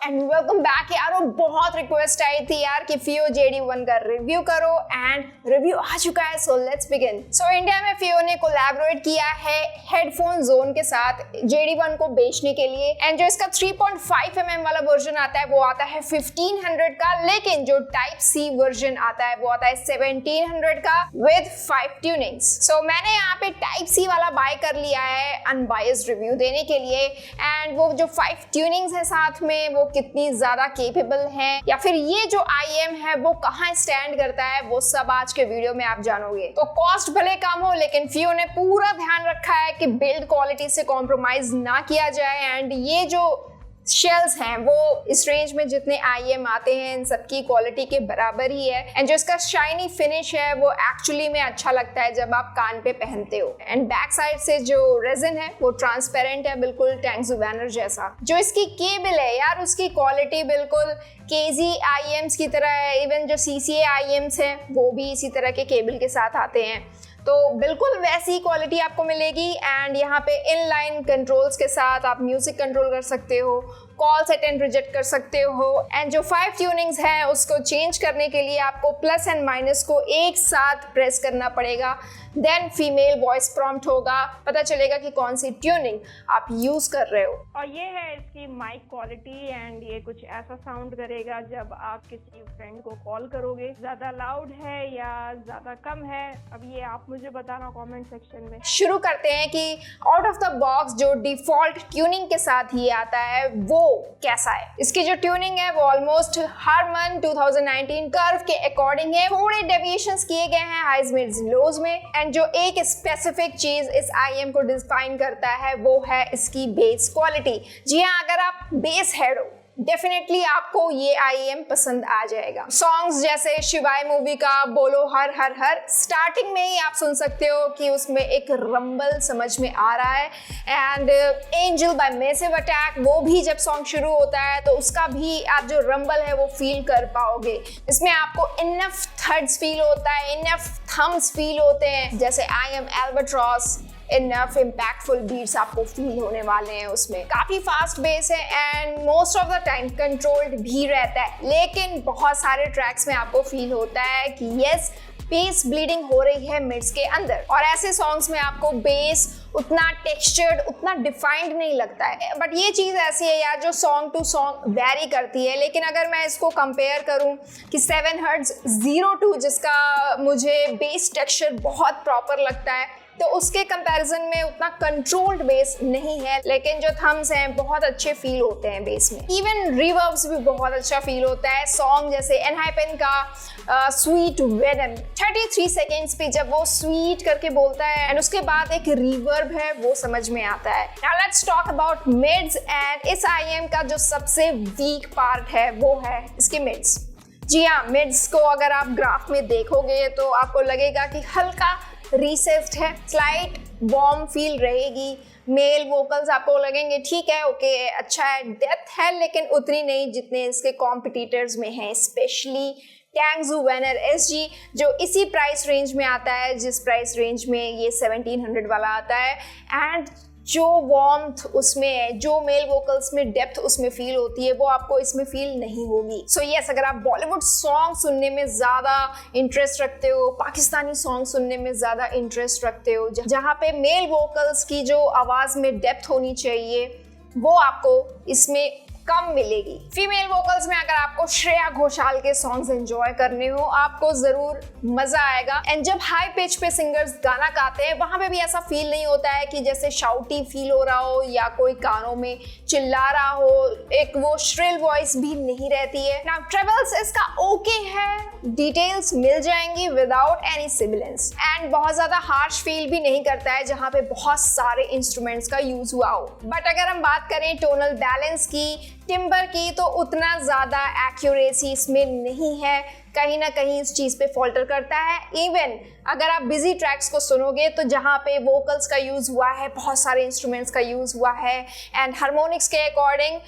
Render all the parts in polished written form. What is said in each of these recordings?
And welcome back यार। बहुत request आई थी यार कि फियो JD1 का रिव्यू करो एंड रिव्यू आ चुका है, so let's begin. So India में फियो ने कोलैबोरेट किया है हेडफोन जोन के साथ JD1 को बेचने के लिए एंड जो इसका 3.5 mm वाला वर्जन आता है वो आता है 1500 का, लेकिन जो टाइप C वर्जन आता है वो आता है 1700 का विद 5 ट्यूनिंग्स। सो मैंने यहाँ पे टाइप C वाला बाय कर लिया है अनबायस्ड रिव्यू देने के लिए एंड वो जो 5 ट्यूनिंग्स है साथ में वो कितनी ज्यादा केपेबल हैं या फिर ये जो IEM है वो कहाँ स्टैंड करता है वो सब आज के वीडियो में आप जानोगे। तो कॉस्ट भले कम हो लेकिन फियो ने पूरा ध्यान रखा है कि बिल्ड क्वालिटी से कॉम्प्रोमाइज ना किया जाए एंड ये जो शेल्स हैं वो इस रेंज में जितने IEM आते हैं इन सबकी क्वालिटी के बराबर ही है एंड जो इसका शाइनी फिनिश है वो एक्चुअली में अच्छा लगता है जब आप कान पे पहनते हो। एंड बैक साइड से जो रेजिन है वो ट्रांसपेरेंट है, बिल्कुल टेंग्जू बैनर जैसा। जो इसकी केबल है यार उसकी क्वालिटी बिल्कुल KZ IEMs की तरह है, इवन जो CCA IEMs हैं वो भी इसी तरह के केबल के साथ आते हैं, तो बिल्कुल वैसी क्वालिटी आपको मिलेगी। एंड यहाँ पे इनलाइन कंट्रोल्स के साथ आप म्यूजिक कंट्रोल कर सकते हो, कॉल सेट एंड रिजेक्ट कर सकते हो एंड जो 5 ट्यूनिंग्स हैं उसको चेंज करने के लिए आपको प्लस एंड माइनस को एक साथ प्रेस करना पड़ेगा, देन फीमेल वॉइस प्रॉम्प्ट होगा, पता चलेगा कि कौन सी ट्यूनिंग आप यूज कर रहे हो। और ये है इसकी माइक क्वालिटी एंड ये कुछ ऐसा साउंड करेगा जब आप किसी फ्रेंड को कॉल करोगे। ज्यादा लाउड है या ज्यादा कम है, अब ये आप मुझे बताना कमेंट सेक्शन में। शुरू करते हैं कि आउट ऑफ द बॉक्स जो डिफॉल्ट ट्यूनिंग के साथ ये आता है वो कैसा है। इसकी जो ट्यूनिंग है वो ऑलमोस्ट हारमन 2019 कर्व के अकॉर्डिंग है, थोड़े डेविएशंस किए गए हैं हाइज मिड्स लोज में एंड जो एक स्पेसिफिक चीज इस IEM को डिफाइन करता है वो है इसकी बेस क्वालिटी। जी हाँ, अगर आप बेस हेड हो डेफिनेटली आपको ये IEM पसंद आ जाएगा। सॉन्ग्स जैसे शिवाय मूवी का बोलो हर हर हर स्टार्टिंग में ही आप सुन सकते हो कि उसमें एक रंबल समझ में आ रहा है and angel by massive attack वो भी जब सॉन्ग शुरू होता है तो उसका भी आप जो रंबल है वो फील कर पाओगे। इसमें आपको इनफ थर्ड्स फील होता है, इनफ थम्स फील होते हैं, जैसे I am Albatross, enough impactful beats आपको फील होने वाले हैं। उसमें काफी फास्ट बेस है and most of the time controlled भी रहता है, लेकिन बहुत सारे ट्रैक्स में आपको फील होता है कि यस बेस ब्लीडिंग हो रही है मिड्स के अंदर और ऐसे सॉन्ग्स में आपको बेस उतना टेक्सचर्ड उतना डिफाइंड नहीं लगता है। बट ये चीज़ ऐसी है यार जो सॉन्ग टू सॉन्ग वेरी करती है, लेकिन अगर मैं इसको कंपेयर करूं कि 7 Hz 02 जिसका मुझे बेस टेक्सचर बहुत प्रॉपर लगता है तो उसके कंपैरिजन में उतना कंट्रोल्ड बेस नहीं है, लेकिन जो थम्स हैं बहुत अच्छे फील होते हैं बेस में। इवन रिवर्ब्स भी बहुत अच्छा फील होता है। सॉन्ग जैसे एनहाइपेन का स्वीट वेनम 33 सेकेंड्स पे जब वो स्वीट करके बोलता है एंड उसके बाद एक रिवर्ब है वो समझ में आता है। Now let's talk about midst and इस IEM का जो सबसे वीक पार्ट है वो है इसके मिड्स। जी हाँ, मिड्स को अगर आप ग्राफ में देखोगे तो आपको लगेगा कि हल्का रिसेस्ड है, स्लाइट वार्म फील रहेगी, मेल वोकल्स आपको लगेंगे ठीक है ओके अच्छा है, डेप्थ है लेकिन उतनी नहीं जितने इसके कॉम्पिटिटर्स में हैं, स्पेशली टेंग्जू बैनर SG जो इसी प्राइस रेंज में आता है जिस प्राइस रेंज में ये 1700 वाला आता है एंड जो वार्मथ उसमें है, जो मेल वोकल्स में डेप्थ उसमें फील होती है वो आपको इसमें फील नहीं होगी। सो यस, अगर आप बॉलीवुड सॉन्ग सुनने में ज़्यादा इंटरेस्ट रखते हो, पाकिस्तानी सॉन्ग सुनने में ज़्यादा इंटरेस्ट रखते हो जहाँ पे मेल वोकल्स की जो आवाज़ में डेप्थ होनी चाहिए वो आपको इसमें कम मिलेगी। फीमेल वोकल्स में अगर आपको श्रेया घोषाल के सॉन्ग्स एंजॉय करने हो आपको जरूर मजा आएगा एंड जब हाई पिच पे सिंगर्स गाना गाते हैं वहां पे भी ऐसा फील नहीं होता है कि जैसे शाउटी फील हो रहा हो या कोई कानों में चिल्ला रहा हो, एक वो श्रिल वॉइस भी नहीं रहती है। नाउ ट्रेवल्स इसका ओके है, डिटेल्स मिल जाएंगी विदाउट एनी सिबिलेंस एंड बहुत ज्यादा हार्श फील भी नहीं करता है जहाँ पे बहुत सारे इंस्ट्रूमेंट्स का यूज हुआ हो। बट अगर हम बात करें टोनल बैलेंस की, टिम्बर की, तो उतना ज़्यादा एक्यूरेसी इसमें नहीं है कहीं ना कहीं इस चीज़ पे फॉल्टर करता है। इवन अगर आप बिजी ट्रैक्स को सुनोगे तो जहाँ पे वोकल्स का यूज़ हुआ है, बहुत सारे इंस्ट्रूमेंट्स का यूज़ हुआ है एंड हार्मोनिक्स के अकॉर्डिंग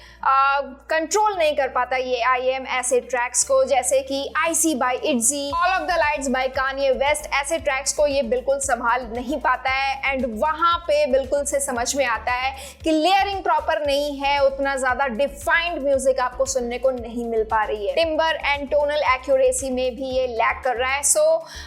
कंट्रोल नहीं कर पाता ये IAM ऐसे ट्रैक्स को, जैसे कि IC by ITZY, all of the lights by Kanye West, ऐसे ट्रैक्स को ये बिल्कुल संभाल नहीं पाता है। एंड वहाँ पे बिल्कुल से समझ में आता है कि लेयरिंग प्रॉपर नहीं है, उतना ज़्यादा डिफाइंड म्यूजिक आपको सुनने को नहीं मिल पा रही है। टिम्बर एंड टोनल एक्यूरेसी में भी ये लैक कर रहा है। सो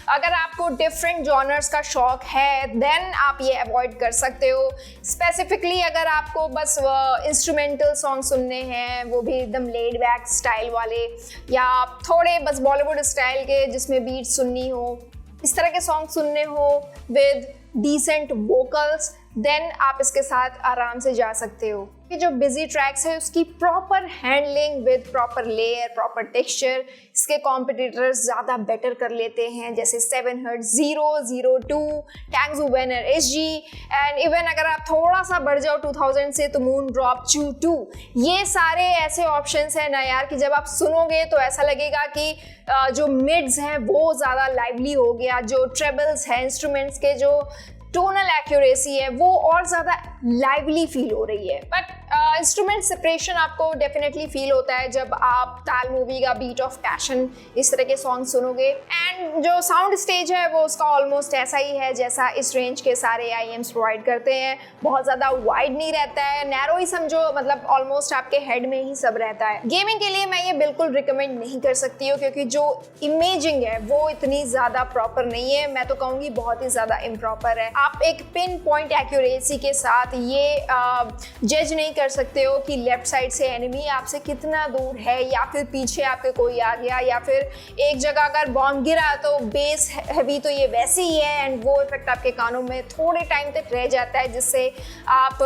अगर आपको डिफरेंट जॉनर्स का शौक है देन आप ये अवॉइड कर सकते हो। स्पेसिफिकली अगर आपको बस इंस्ट्रूमेंटल सॉन्ग सुनने हैं, वो भी एकदम लेड बैक स्टाइल वाले, या थोड़े बस बॉलीवुड स्टाइल के जिसमें बीट सुननी हो, इस तरह के सॉन्ग सुनने हो विद डिसेंट वोकल्स, देन आप इसके साथ आराम से जा सकते हो। ये जो बिजी ट्रैक्स है उसकी proper handling with proper layer, proper texture, इसके कॉम्पिटिटर्स ज़्यादा बेटर कर लेते हैं, जैसे 7 Hertz 002, Tangzu Wan'er SG, and even अगर आप थोड़ा सा बढ़ जाओ 2000 से तो मून ड्रॉप 2, ये सारे ऐसे ऑप्शंस हैं ना यार कि जब आप सुनोगे तो ऐसा लगेगा कि जो मिड्स हैं वो ज़्यादा लाइवली हो गया, जो ट्रेबल्स हैं, इंस्ट्रूमेंट्स के जो टोनल एक्यूरेसी है वो और ज़्यादा लाइवली फील हो रही है। बट इंस्ट्रूमेंट सेपरेशन आपको डेफिनेटली फील होता है जब आप ताल मूवी का बीट ऑफ पैशन इस तरह के सॉन्ग सुनोगे। एंड जो साउंड स्टेज है वो उसका ऑलमोस्ट ऐसा ही है जैसा इस रेंज के सारे IAMs प्रोवाइड करते हैं, बहुत ज़्यादा वाइड नहीं रहता है, नैरो ही समझो, मतलब ऑलमोस्ट आपके हेड में ही सब रहता है। गेमिंग के लिए मैं ये बिल्कुल रिकमेंड नहीं कर सकती हूँ क्योंकि जो इमेजिंग है वो इतनी ज़्यादा प्रॉपर नहीं है, मैं तो कहूँगी बहुत ही ज़्यादा इम्प्रॉपर है। आप एक पिन पॉइंट एक्यूरेसी के साथ ये जज नहीं कर सकते हो कि लेफ्ट साइड से एनिमी आपसे कितना दूर है, या फिर पीछे आपके कोई आ गया, या फिर एक जगह अगर बॉम्ब गिरा तो बेस हैवी तो ये वैसे ही है, एंड वो इफेक्ट आपके कानों में थोड़े टाइम तक रह जाता है जिससे आप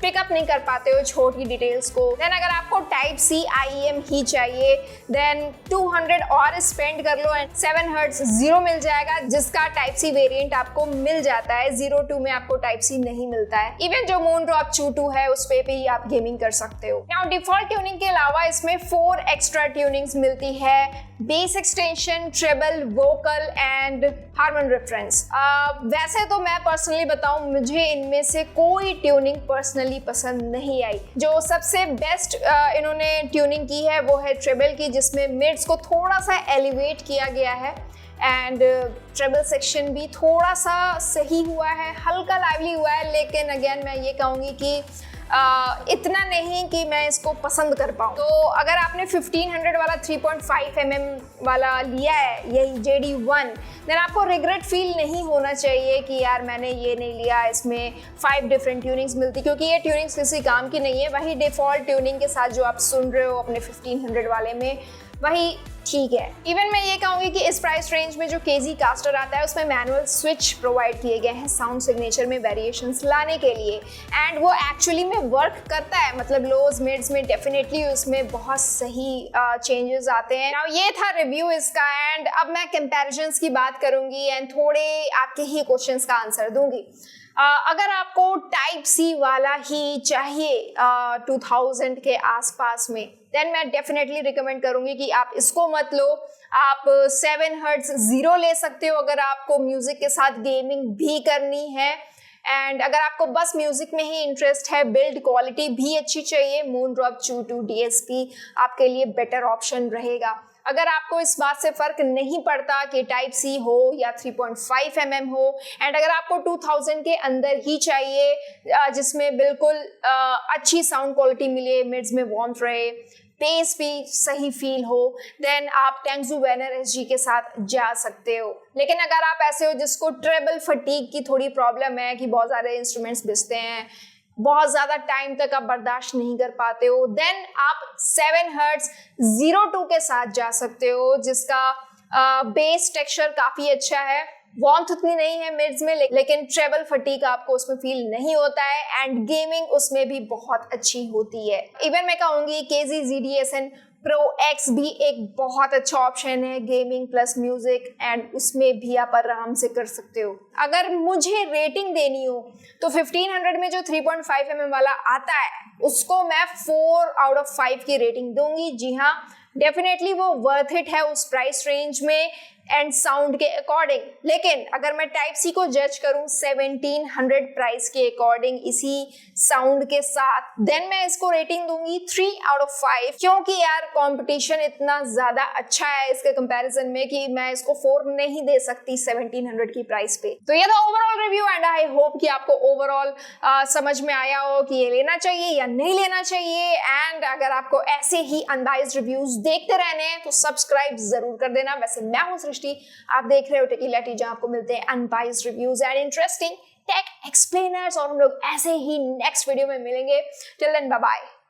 पिकअप नहीं कर पाते हो छोटी डिटेल्स को। देन अगर आपको टाइप C IAM ही चाहिए देन 200 और स्पेंड कर लो एंड 7 Hertz 0 मिल जाएगा, जिसका टाइप C वेरिएंट आपको मिल जाता है। 02 में आपको टाइप C नहीं मिलता है। इवन जो मून ड्रॉप 2 है उस पे भी आप गेमिंग कर सकते हो। नाउ डिफॉल्ट ट्यूनिंग के अलावा इसमें 4 एक्स्ट्रा ट्यूनिंग्स मिलती है, bass extension, treble, vocal and Harman reference. वैसे तो मैं पर्सनली बताऊं, मुझे इनमें से कोई ट्यूनिंग पर्सनली पसंद नहीं आई। जो सबसे बेस्ट इन्होंने ट्यूनिंग की है वो है ट्रेबल की, जिसमें मिड्स को थोड़ा सा एलिवेट किया गया है एंड ट्रेबल सेक्शन भी थोड़ा सा सही हुआ है, हल्का लाइवली हुआ है, लेकिन अगेन मैं ये कहूँगी कि इतना नहीं कि मैं इसको पसंद कर पाऊँ। तो अगर आपने 1500 वाला 3.5 mm वाला लिया है, यही JD1, देन आपको रिग्रेट फील नहीं होना चाहिए कि यार मैंने ये नहीं लिया, इसमें 5 डिफरेंट ट्यूनिंग्स मिलती, क्योंकि ये ट्यूनिंग्स किसी काम की नहीं है। वही डिफ़ॉल्ट ट्यूनिंग के साथ जो आप सुन रहे हो अपने 1500 वाले में वही ठीक है। इवन मैं ये कहूँगी कि इस प्राइस रेंज में जो KZ कास्टर आता है उसमें मैनुअल स्विच प्रोवाइड किए गए हैं साउंड सिग्नेचर में वेरिएशंस लाने के लिए, एंड वो एक्चुअली में वर्क करता है, मतलब लोज मिड्स में डेफिनेटली उसमें बहुत सही चेंजेस आते हैं। नाउ ये था रिव्यू इसका, एंड अब मैं कंपैरिजंस की बात करूंगी एंड थोड़े आपके ही क्वेश्चंस का आंसर दूंगी। अगर आपको टाइप C वाला ही चाहिए 2000 के आसपास में, देन मैं डेफिनेटली रिकमेंड करूंगी कि आप इसको मत लो, आप 7 Hertz 0 ले सकते हो अगर आपको म्यूजिक के साथ गेमिंग भी करनी है। एंड अगर आपको बस म्यूजिक में ही इंटरेस्ट है, बिल्ड क्वालिटी भी अच्छी चाहिए, मून ड्रॉप 2 DSP आपके लिए बेटर ऑप्शन रहेगा। अगर आपको इस बात से फर्क नहीं पड़ता कि टाइप C हो या 3.5 mm हो, एंड अगर आपको 2000 के अंदर ही चाहिए जिसमें बिल्कुल अच्छी साउंड क्वालिटी मिले, मिड्स में वार्मथ रहे, बेस भी सही फील हो, देन आप टैंग्सू वेनर SG के साथ जा सकते हो। लेकिन अगर आप ऐसे हो जिसको ट्रेबल फटीग की थोड़ी प्रॉब्लम है कि बहुत ज़्यादा इंस्ट्रूमेंट्स बिजते हैं, बहुत ज़्यादा टाइम तक आप बर्दाश्त नहीं कर पाते हो, देन आप 7 Hertz 02 के साथ जा सकते हो, जिसका बेस टेक्सचर काफ़ी अच्छा है, वार्मथ उतनी नहीं है मिड्स में, लेकिन ट्रेबल फटीग आपको उसमें फील नहीं होता है, एंड गेमिंग उसमें भी बहुत अच्छी होती है। इवन मैं कहूँगी KZ ZDSN Pro X भी एक बहुत अच्छा ऑप्शन है, गेमिंग प्लस म्यूजिक, एंड उसमें भी आप आराम से कर सकते हो। अगर मुझे रेटिंग देनी हो तो 1500 में जो 3.5 mm वाला आता है उसको मैं 4 out of 5 की रेटिंग दूंगी। जी हाँ, डेफिनेटली वो वर्थ इट है उस प्राइस रेंज में एंड साउंड के अकॉर्डिंग। लेकिन अगर मैं टाइप सी को जज करूं 1700 प्राइस के अकॉर्डिंग इसी साउंड के साथ, देन मैं इसको रेटिंग दूंगी 3/5, क्योंकि यार कंपटीशन इतना ज्यादा अच्छा है इसके कंपैरिजन में कि मैं इसको 4 नहीं दे सकती 1700 की प्राइस पे। तो ये था overall review and I hope कि आपको ओवरऑल समझ में आया हो कि ये लेना चाहिए या नहीं लेना चाहिए। एंड अगर आपको ऐसे ही अनबाइज्ड रिव्यूज देखते रहने हैं तो सब्सक्राइब जरूर कर देना। वैसे मैं हूं सृष्टि, आप देख रहे हो टेकीला टी, जहां आपको मिलते हैं unbiased reviews and interesting tech explainers, और हम लोग ऐसे ही नेक्स्ट वीडियो में मिलेंगे। Till then bye bye.